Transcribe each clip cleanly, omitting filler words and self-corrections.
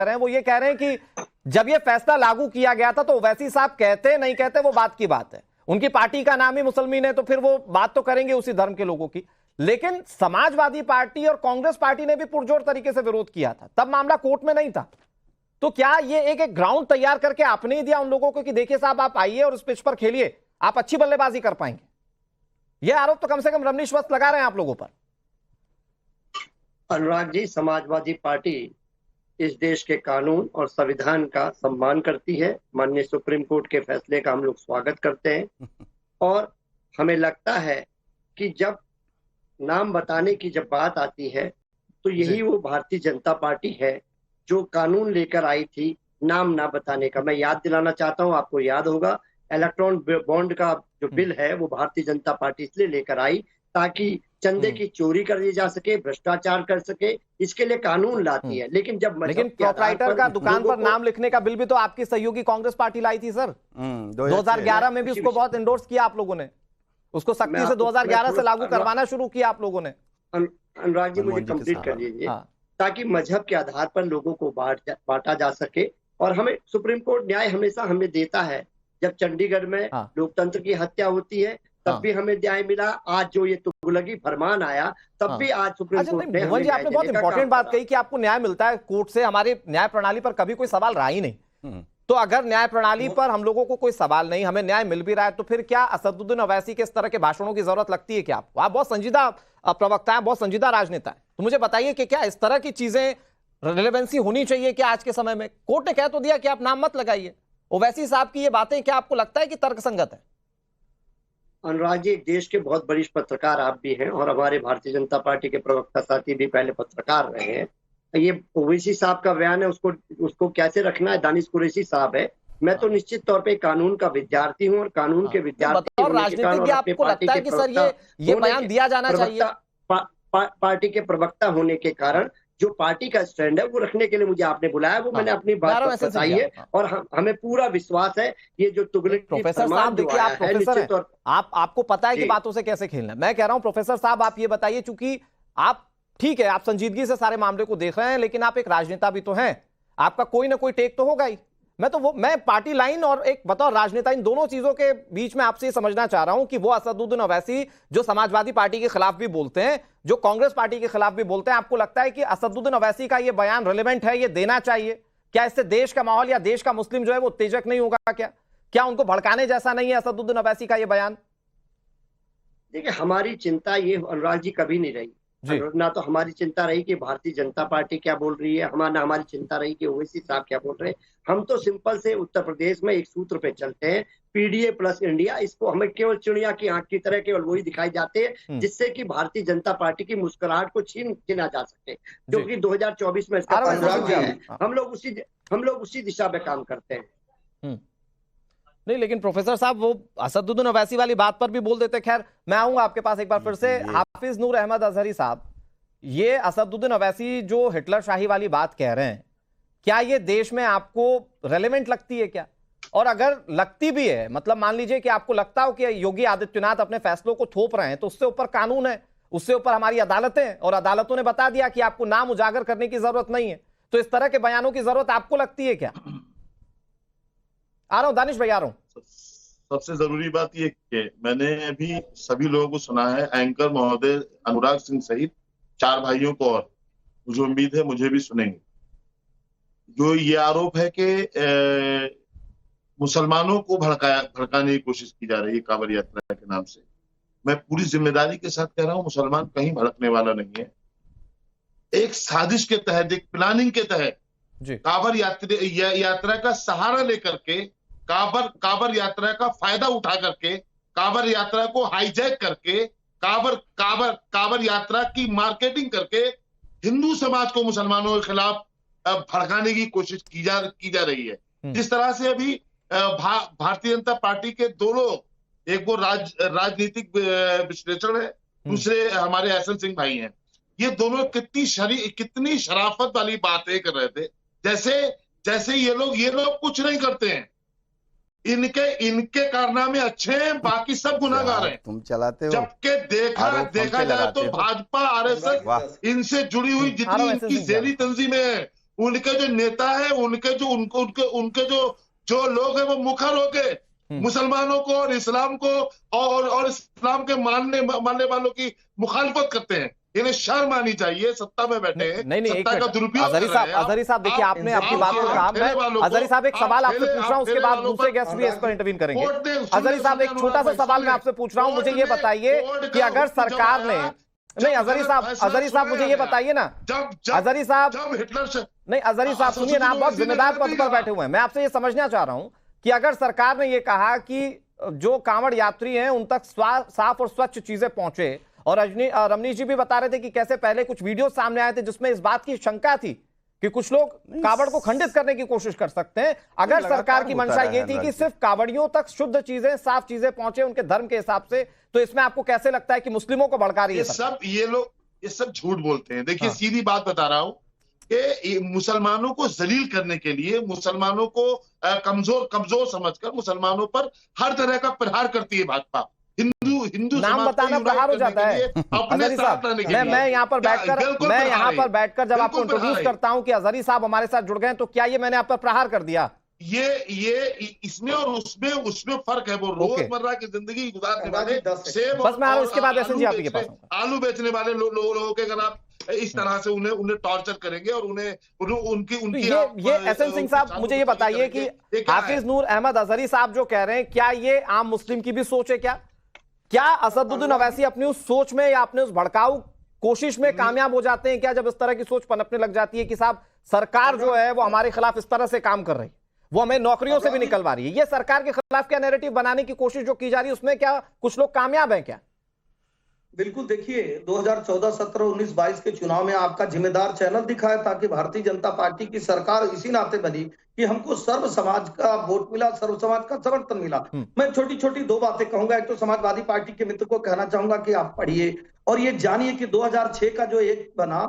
रहे हैं, वो ये कह रहे हैं कि जब ये फैसला लागू किया गया था तो ओवैसी साहब कहते नहीं कहते वो बात की बात है, उनकी पार्टी का नाम ही मुसलमान है तो फिर वो बात तो करेंगे उसी धर्म के लोगों की। लेकिन समाजवादी पार्टी और कांग्रेस पार्टी ने भी पुरजोर तरीके से विरोध किया था, तब मामला कोर्ट में नहीं था। तो क्या ये एक ग्राउंड तैयार करके आपने ही दिया उन लोगों को कि देखिए साहब आप आइए और इस पिच पर खेलिए, आप अच्छी बल्लेबाजी कर पाएंगे? यह आरोप तो कम से कम रमनीश वस्त लगा रहे हैं आप लोगों पर। अनुराग जी, समाजवादी पार्टी इस देश के कानून और संविधान का सम्मान करती है। माननीय सुप्रीम कोर्ट के फैसले का हम लोग स्वागत करते हैं और हमें लगता है कि जब नाम बताने की जब बात आती है तो यही वो भारतीय जनता पार्टी है जो कानून लेकर आई थी नाम ना बताने का। मैं याद दिलाना चाहता हूं, आपको याद होगा इलेक्ट्रॉन बॉन्ड का जो बिल है वो भारतीय जनता पार्टी इसलिए लेकर आई ताकि चंदे की चोरी कर ली जा सके, भ्रष्टाचार कर सके, इसके लिए कानून लाती है। लेकिन प्रोप्राइटर का दुकान पर नाम लिखने का बिल भी तो आपकी सहयोगी कांग्रेस पार्टी लाई थी सर। 2011 में भी उसको बहुत इंडोर्स किया आप लोगों ने, उसको सख्ती से 2011 से लागू करवाना शुरू किया आप लोगों ने। अनुराग जी मुझे कंप्लीट कर लीजिए। ताकि मजहब के आधार पर लोगों को बांटा जा सके। और हमें सुप्रीम कोर्ट न्याय हमेशा हमें देता है। जब चंडीगढ़ में लोकतंत्र की हत्या होती है तब भी हमें न्याय मिला। आज जो ये तुगलकी फरमान आया तब भी आज सुप्रीम कोर्ट ने भुवन जी, आपने बहुत इंपॉर्टेंट बात कही कि आपको न्याय मिलता है कोर्ट से। हमारी न्याय प्रणाली पर कभी कोई सवाल रहा ही नहीं। तो अगर न्याय प्रणाली पर हम लोगों को कोई सवाल नहीं, हमें न्याय मिल भी रहा है, तो फिर क्या असदुद्दीन ओवैसी के इस तरह के भाषणों की जरूरत लगती है क्या आपको? आप बहुत संजीदा प्रवक्ता है, बहुत संजीदा राजनेता है, तो मुझे बताइए कि क्या इस तरह की चीजें रिलेवेंसी होनी चाहिए क्या आज के समय में? कोर्ट ने कह तो दिया कि आप नाम मत लगाइए। ओवैसी साहब की ये बातें क्या आपको लगता है कि तर्कसंगत है? अनुराग जी, देश के बहुत वरिष्ठ पत्रकार आप भी हैं और हमारे भारतीय जनता पार्टी के प्रवक्ता साथी भी पहले पत्रकार रहे हैं। ये ओवैसी साहब का बयान है, उसको कैसे रखना है दानिश कुरैशी साहब है। मैं तो निश्चित तौर पे कानून का विद्यार्थी हूँ और कानून के विद्यार्थी राजनीतिज्ञ आपको लगता है कि सर ये बयान दिया जाना चाहिए? पार्टी के प्रवक्ता होने के कारण जो पार्टी का स्टैंड है वो रखने के लिए मुझे आपने बुलाया, वो मैंने अपनी बात बताई है और हमें पूरा विश्वास है ये जो तुगलक प्रोफेसर साहब, देखिए आप प्रोफेसर हैं, आपको पता है कि बातों से कैसे खेलना है। मैं कह रहा हूं प्रोफेसर साहब आप ये बताइए, चूंकि आप ठीक है आप संजीदगी से सारे मामले को देख रहे हैं, लेकिन आप एक राजनेता भी तो हैं, आपका कोई ना कोई टेक तो होगा ही। मैं पार्टी लाइन और एक बतौर राजनेता इन दोनों चीजों के बीच में आपसे समझना चाह रहा हूं कि वो असदुद्दीन ओवैसी जो समाजवादी पार्टी के खिलाफ भी बोलते हैं, जो कांग्रेस पार्टी के खिलाफ भी बोलते हैं, आपको लगता है कि असदुद्दीन ओवैसी का ये बयान रिलेवेंट है, ये देना चाहिए क्या? इससे देश का माहौल या देश का मुस्लिम जो है वो उत्तेजक नहीं होगा क्या उनको भड़काने जैसा नहीं है असदुद्दीन ओवैसी का ये बयान? देखिए, हमारी चिंता ये अनुराग जी कभी नहीं रही। ना तो हमारी चिंता रही कि भारतीय जनता पार्टी क्या बोल रही है, हमारी चिंता रही कि ओवैसी साहब क्या बोल रहे हैं। हम तो सिंपल से उत्तर प्रदेश में एक सूत्र पे चलते हैं, पीडीए प्लस इंडिया। इसको हमें केवल चिड़िया की आंख की तरह केवल वही दिखाई जाते हैं जिससे कि भारतीय जनता पार्टी की मुस्कुराहट को छीना जा सके, क्योंकि 2024 में इसका है। हम लोग उसी दिशा में काम करते हैं। नहीं, लेकिन प्रोफेसर साहब वो असदुद्दीन ओवैसी वाली बात पर भी बोल देते। खैर मैं आऊंगा आपके पास एक बार फिर से। हाफिज नूर अहमद अजहरी साहब, ये असदुद्दीन ओवैसी जो हिटलर शाही वाली बात कह रहे हैं, क्या ये देश में आपको रेलेवेंट लगती है क्या? और अगर लगती भी है, मतलब मान लीजिए कि आपको लगता हो कि योगी आदित्यनाथ अपने फैसलों को थोप रहे हैं, तो उससे ऊपर कानून है, उससे ऊपर हमारी अदालतें, और अदालतों ने बता दिया कि आपको नाम उजागर करने की जरूरत नहीं है, तो इस तरह के बयानों की जरूरत आपको लगती है क्या? आ रहा हूं दानिश भाई, आ रहा हूं। सबसे जरूरी बात यह कि मैंने अभी सभी लोगों को सुना है, एंकर महोदय अनुराग सिंह सहित 4 भाइयों को, और मुझे उम्मीद है मुझे भी सुनेंगे। जो ये आरोप है कि मुसलमानों को भड़काने की कोशिश की जा रही है कांवड़ यात्रा के नाम से, मैं पूरी जिम्मेदारी के साथ कह रहा हूं, मुसलमान कहीं भड़कने वाला नहीं है। एक साजिश के तहत, एक प्लानिंग के तहत कांवड़ यात्रा का सहारा लेकर के, कांवड़ यात्रा का फायदा उठा करके, कांवड़ यात्रा को हाईजैक करके, कांवड़ यात्रा की मार्केटिंग करके हिंदू समाज को मुसलमानों के खिलाफ भड़काने की कोशिश की जा रही है। जिस तरह से अभी भारतीय जनता पार्टी के 2 लोग, एक वो राजनीतिक विश्लेषण है, दूसरे हमारे एसएन सिंह भाई हैं, ये दोनों कितनी शराफत वाली बातें कर रहे थे, जैसे ये लोग कुछ नहीं करते हैं। इनके कारनामे अच्छे हैं, बाकी सब गुनाहगार हैं। तुम चलाते हो। जबकि देखा जाए तो भाजपा आरएसएस इनसे जुड़ी हुई जितनी इनकी ज़ेली तंजीमें हैं उनके जो नेता है, उनके जो लोग हैं वो मुखर होके मुसलमानों को और इस्लाम को और इस्लाम के मानने वालों की मुखालफत करते हैं। इन्हें शर्म आनी चाहिए, सत्ता में बैठे हैं। नहीं सत्ता का दुरुपयोग अजहरी साहब देखिए, आपने अपनी बात को कहा। मैं अजहरी साहब एक सवाल आपसे पूछ रहा हूं, उसके बाद दूसरे गेस्ट भी इस पर इंटरवीन करेंगे। अजहरी साहब एक छोटा सा सवाल मैं आपसे पूछ रहा हूं, मुझे ये बताइए कि अगर सरकार ने, नहीं अजहरी साहब मुझे ये बताइए ना, अजहरी साहब नहीं, अजहरी साहब सुनिए ना, आप बहुत जिम्मेदार पद पर बैठे हुए हैं। मैं आपसे ये समझना चाह रहा हूं कि अगर सरकार ने ये कहा कि जो कांवड़ यात्री हैं उन तक साफ और स्वच्छ चीजें पहुंचे, और रमनीश जी भी बता रहे थे कि कैसे पहले कुछ वीडियो सामने आए थे जिसमें इस बात की शंका थी कि कुछ लोग कांवड़ को खंडित करने की कोशिश कर सकते हैं। अगर सरकार की मंशा ये थी कि सिर्फ कांवड़ियों तक शुद्ध चीजें, साफ चीजें पहुंचे उनके धर्म के हिसाब से, तो इसमें आपको कैसे लगता है कि मुस्लिमों को भड़का रही है? ये सब झूठ बोलते हैं। देखिए, सीधी बात बता रहा हूं कि मुसलमानों को जलील करने के लिए, मुसलमानों को कमजोर समझकर मुसलमानों पर हर तरह का प्रहार करती है भाजपा। हिंदू नाम बताना प्रहार हो जाता है। अजहरी साहब, मैं यहाँ पर बैठकर जब आपको इंट्रोड्यूस करता हूं कि अजहरी साहब हमारे साथ जुड़ गए, तो क्या ये मैंने आप पर प्रहार कर दिया? ये इसमें और उसमें फर्क है। वो रोजमर्रा की जिंदगी गुजारने वाले सेब, बस मैं आ रहा हूं, इसके बाद एसएन जी आपके पास आलू बेचने वाले लोगों के अगर आप इस तरह से उन्हें टॉर्चर करेंगे और उनकी ये एसएन सिंह साहब, मुझे ये बताइए कि हाफिज नूर अहमद अजहरी साहब जो कह रहे हैं, क्या ये आम मुस्लिम की भी सोच है? क्या असदुद्दीन ओवैसी अपनी उस सोच में या अपने उस भड़काऊ कोशिश में कामयाब हो जाते हैं क्या, जब इस तरह की सोच पनपने लग जाती है कि साहब सरकार जो है वो हमारे खिलाफ इस तरह से काम कर रही है, वो हमें नौकरियों से भी निकलवा रही है? ये सरकार के खिलाफ क्या नैरेटिव बनाने की कोशिश जो की जा रही है, उसमें क्या कुछ लोग कामयाब हैं क्या? बिल्कुल, देखिए 2014, 17, 19, 22 के चुनाव में आपका जिम्मेदार चैनल दिखा है, ताकि भारतीय जनता पार्टी की सरकार इसी नाते बनी कि हमको सर्व समाज का वोट मिला, सर्व समाज का समर्थन मिला। मैं छोटी छोटी दो बातें कहूंगा। एक तो समाजवादी पार्टी के मित्र को कहना चाहूंगा कि आप पढ़िए और ये जानिए कि 2006 का जो एक बना,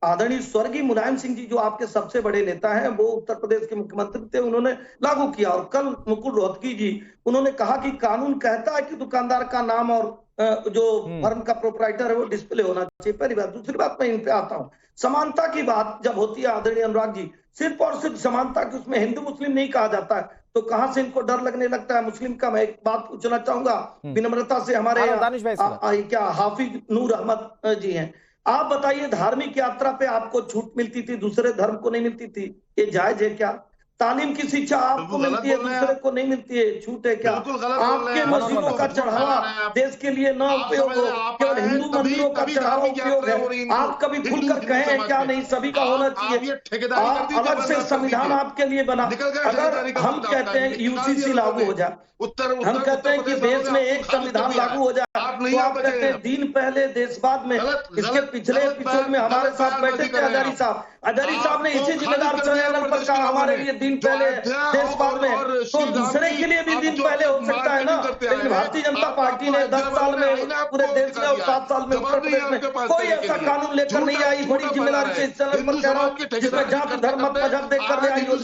आदरणीय स्वर्गीय मुलायम सिंह जी जो आपके सबसे बड़े नेता हैं, वो उत्तर प्रदेश के मुख्यमंत्री थे, उन्होंने लागू किया। और कल मुकुल रोहतगी जी उन्होंने कहा कि कानून कहता है कि दुकानदार का नाम और जो फर्म का प्रोपराइटर है वो डिस्प्ले होना चाहिए। पहली बात। दूसरी बात, मैं इन पे आता हूँ, समानता की बात जब होती है आदरणीय अनुराग जी, सिर्फ और सिर्फ समानता की, उसमें हिंदू मुस्लिम नहीं कहा जाता है, तो कहां से इनको डर लगने लगता है मुस्लिम का? मैं एक बात पूछना चाहूंगा विनम्रता से, हमारे क्या हाफिज नूर अहमद जी हैं, आप बताइए, धार्मिक यात्रा पे आपको छूट मिलती थी, दूसरे धर्म को नहीं मिलती थी, ये जायज है क्या? तालीम की शिक्षा आपको मिलती है, दूसरे को नहीं मिलती है, छूट है क्या? आपके मस्जिदों का चढ़ावा देश के लिए न उपयोग हो, केवल हिंदू मंदिरों का चढ़ावा उपयोग है। आप कभी खुलकर कहें क्या? नहीं, सभी का होना चाहिए। अलग से संविधान आपके लिए बना। अगर हम कहते हैं यूसीसी लागू हो जाए, हम कहते हैं कि देश में एक संविधान लागू हो जाए, तो आप कहते हैं दिन पहले देशवाद में, इसके पिछले एपिसोड में हमारे साथ बैठे थे अजहरी साहब। अजहरी साहब ने इसी जिम्मेदार चैनल पर कहा हमारे लिए दिन पहले देशवाद में, तो दूसरे के लिए भी दिन पहले हो सकता है ना। लेकिन भारतीय जनता पार्टी ने 10 साल में पूरे देश में और 7 साल में उत्तर प्रदेश में कोई ऐसा कानून लेकर नहीं आई। बड़ी जिम्मेदारी से इस चैनल पर कह रहा हूँ, जिसमें जाति धर्म मजहब देखकर ले आई हो।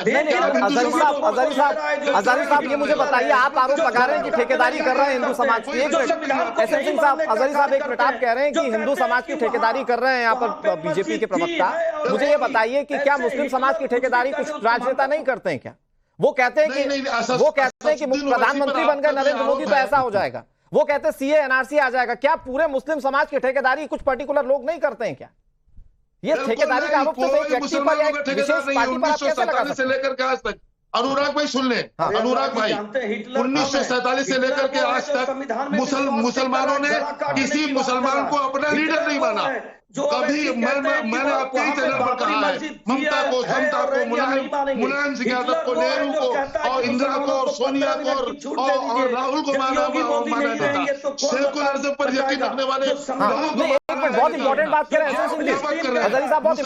लेकिन अजहरी साहब ये मुझे बताइए, आप आरोप लगा रहे हैं कि ठेकेदारी कर रहे हैं हिंदू समाज की। एसएन सिंह साहब, अजहरी साहब एक मिनट, आप कह रहे हैं कि हिंदू समाज की ठेकेदारी कर रहे हैं यहाँ पर बीजेपी के प्रवक्ता। मुझे ये बताइए कि क्या मुस्लिम समाज की ठेकेदारी कुछ राजनेता नहीं करते हैं क्या? वो कहते हैं कि प्रधानमंत्री बन गए नरेंद्र मोदी तो ऐसा हो जाएगा, वो कहते हैं सीए एनआरसी आ जाएगा। क्या पूरे मुस्लिम समाज की ठेकेदारी कुछ पर्टिकुलर लोग नहीं करते हैं क्या? ये ठेकेदारी का आरोप सिर्फ एक व्यक्ति पर या एक विशेष पार्टी पर आप कैसे लगा सकते हैं? लेकर के आज तक, अनुराग भाई सुन लें, अनुराग भाई 1947 से लेकर के आज तक मुसलमानों ने किसी मुसलमान को अपना लीडर नहीं माना। कभी मैंने आपके ही चैनल पर कहा है, ममता को, समता को, मुलायम सिंह यादव को, नेहरू को और इंदिरा को और सोनिया को और राहुल को माना नेता, सेकुलरिज्म पर यकीन रखने वाले बहुत इंपॉर्टेंट बात कर रहे हैं अजहरी साहब, बहुत